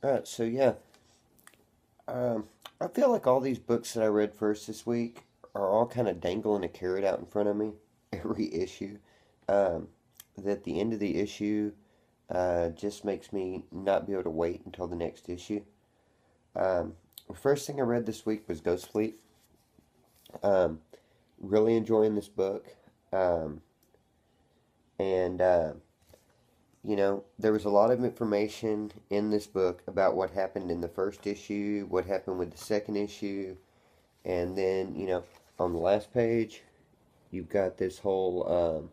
Alright, so yeah, I feel like all these books that I read first this week are all kind of dangling a carrot out in front of me every issue. Um, that the end of the issue just makes me not be able to wait until the next issue. The first thing I read this week was Ghost Fleet. Um, really enjoying this book. Um, and there was a lot of information in this book about what happened in the first issue, what happened with the second issue, and then, on the last page, you've got this whole,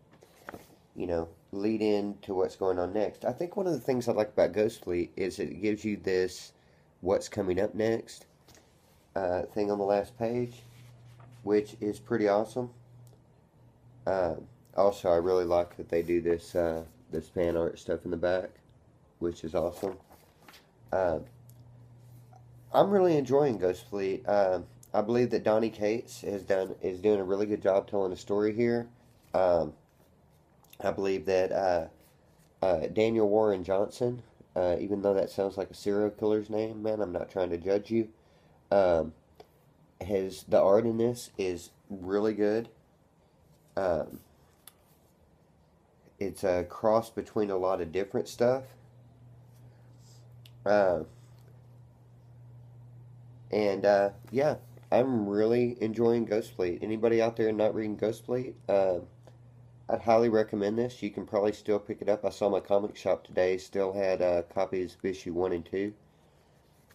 lead in to what's going on next. I think one of the things I like about Ghost Fleet is it gives you this what's coming up next thing on the last page, which is pretty awesome. Also, I really like that they do this fan art stuff in the back, which is awesome. Uh, I'm really enjoying Ghost Fleet. I believe that Donnie Cates is doing a really good job telling a story here. Um, I believe that Daniel Warren Johnson, even though that sounds like a serial killer's name, man, I'm not trying to judge you. Um, the art in this is really good. Um, it's a cross between a lot of different stuff. Uh, yeah, I'm really enjoying Ghost Fleet. Anybody out there not reading Ghost Fleet? I'd highly recommend this. You can probably still pick it up. I saw my comic shop today still had copies of issue 1 and 2.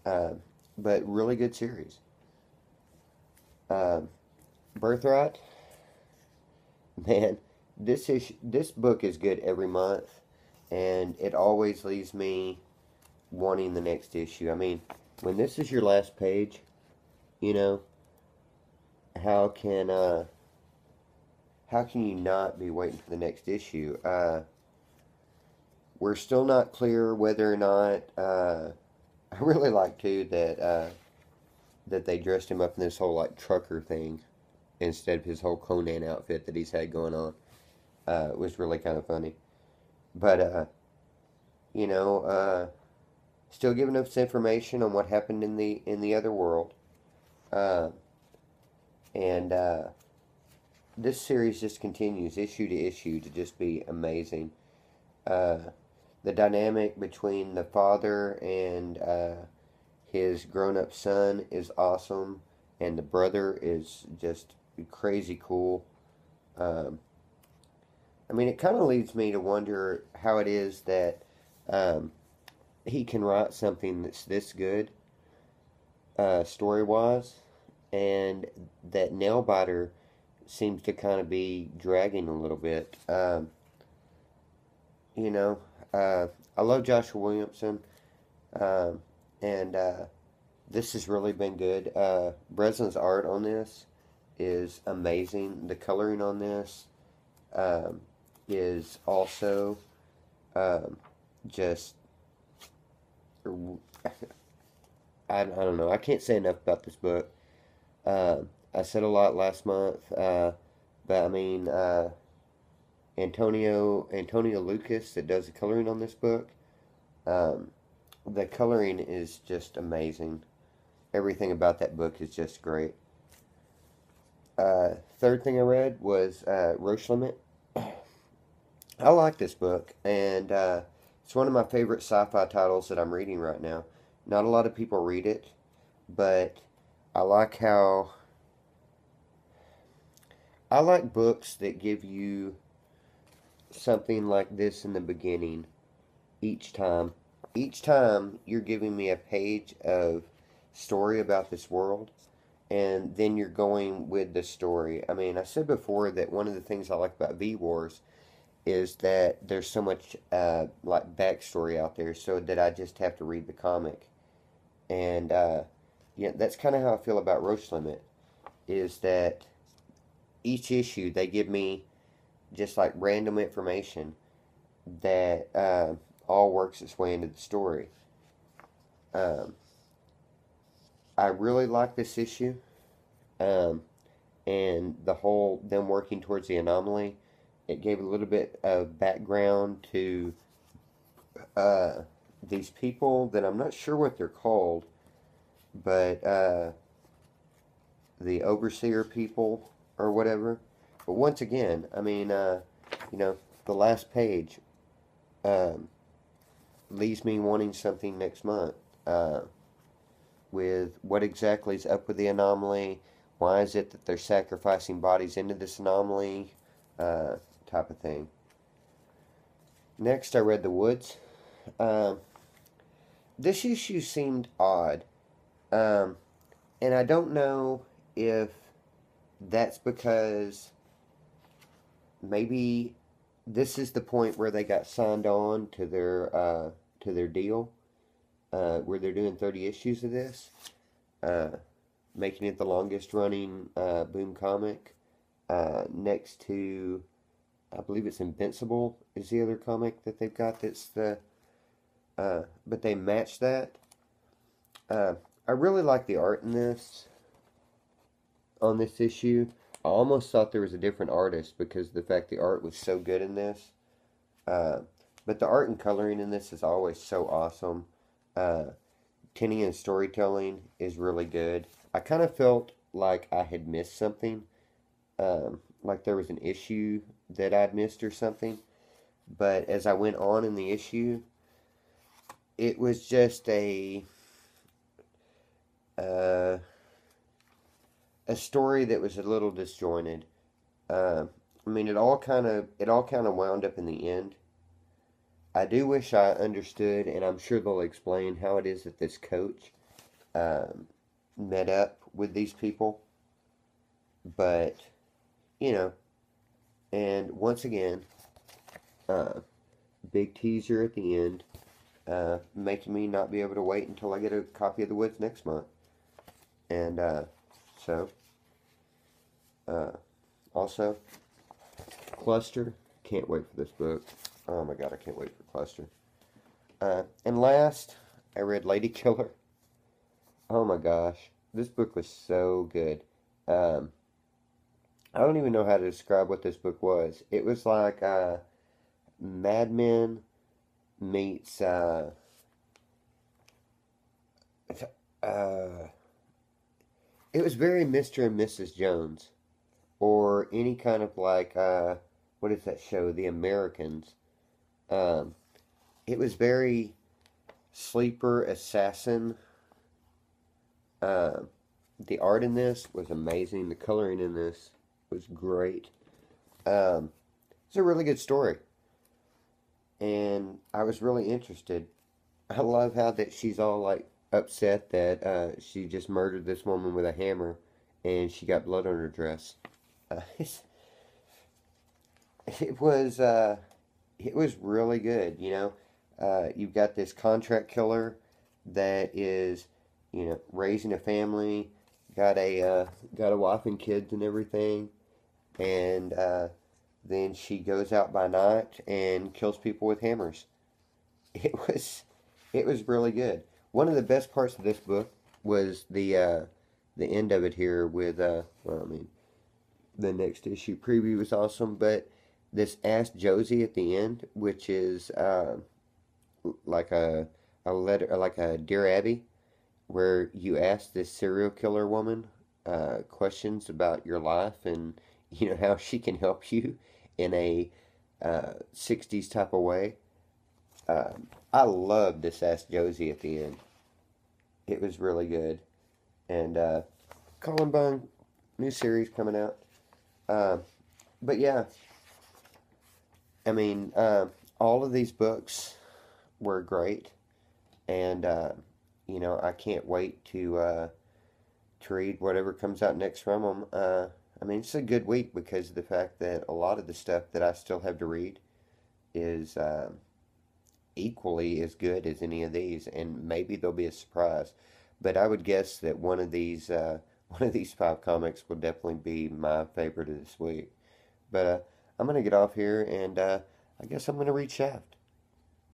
Uh, but really good series. Uh, Birthright, man, this book is good every month, and it always leaves me wanting the next issue. I mean, when this is your last page, you know, how can you not be waiting for the next issue? We're still not clear whether or not. I really like too that they dressed him up in this whole like trucker thing instead of his whole Conan outfit that he's had going on. It was really kind of funny, but you know, uh, still giving us information on what happened in the other world, uh, and this series just continues issue to issue to just be amazing. Uh, the dynamic between the father and his grown-up son is awesome, and the brother is just crazy cool. Um, I mean, it kind of leads me to wonder how it is that um, he can write something that's this good, story-wise, and that Nailbiter seems to kind of be dragging a little bit. You know, I love Joshua Williamson, um, and this has really been good. Breslin's art on this is amazing. The coloring on this um, is also um, just I don't know. I can't say enough about this book. Uh, I said a lot last month, but I mean Antonio Lucas that does the coloring on this book. Um, the coloring is just amazing. Everything about that book is just great. Third thing I read was Roche Limit. I like this book, and it's one of my favorite sci-fi titles that I'm reading right now. Not a lot of people read it, but I like how I like books that give you something like this in the beginning each time. Each time you're giving me a page of story about this world, and then you're going with the story. I mean, I said before that one of the things I like about V Wars is that there's so much like backstory out there, so that I just have to read the comic. And yeah, that's kind of how I feel about Roche Limit. Is that each issue they give me just like random information that all works its way into the story. Um, I really like this issue, um, and the whole them working towards the anomaly. It gave a little bit of background to uh, these people that I'm not sure what they're called, but the overseer people or whatever. But once again, I mean, you know, the last page um, leaves me wanting something next month with what exactly is up with the anomaly. Why is it that they're sacrificing bodies into this anomaly? Type of thing. Next, I read The Woods. Um, this issue seemed odd. Um, and I don't know if that's because maybe this is the point where they got signed on to their deal, where they're doing 30 issues of this, uh, making it the longest running Boom comic, next to, I believe it's Invincible is the other comic that they've got that's but they match that. Uh, I really like the art in this, on this issue. I almost thought there was a different artist because of the fact the art was so good in this. Uh, but the art and coloring in this is always so awesome. Uh, Kenny and storytelling is really good. I kind of felt like I had missed something, like there was an issue that I'd missed or something. But as I went on in the issue, it was just uh, a story that was a little disjointed. I mean, it all kind of wound up in the end. I do wish I understood, and I'm sure they'll explain how it is that this coach um, met up with these people. But you know, and once again, uh, big teaser at the end, making me not be able to wait until I get a copy of The Woods next month. And so, uh, also, Cluster. Can't wait for this book. Oh my god, I can't wait for Cluster. And last, I read Lady Killer. Oh my gosh, this book was so good. Um, I don't even know how to describe what this book was. It was like Mad Men meets uh, it was very Mr. and Mrs. Jones, or any kind of like what is that show, The Americans. Um, it was very sleeper assassin. Uh, the art in this was amazing. The coloring in this was great. It's a really good story, and I was really interested. I love how that she's all like upset that she just murdered this woman with a hammer, and she got blood on her dress. Uh, it was it was really good. You know, you've got this contract killer that is, you know, raising a family, got a wife and kids and everything, and then she goes out by night and kills people with hammers. It was it was really good. One of the best parts of this book was the end of it here with well, I mean, the next issue preview was awesome, but this Ask Josie at the end, which is like a letter, like a Dear Abby, where you ask this serial killer woman questions about your life and you know how she can help you in a 60s type of way. I loved this Ask Josie at the end. It was really good. And Colin Bunn, new series coming out. Uh, but yeah, I mean, all of these books were great, and you know, I can't wait to read whatever comes out next from them. I mean, it's a good week because of the fact that a lot of the stuff that I still have to read is equally as good as any of these, and maybe there'll be a surprise. But I would guess that one of these five comics will definitely be my favorite of this week. But I'm gonna get off here, and I guess I'm gonna read Shaft.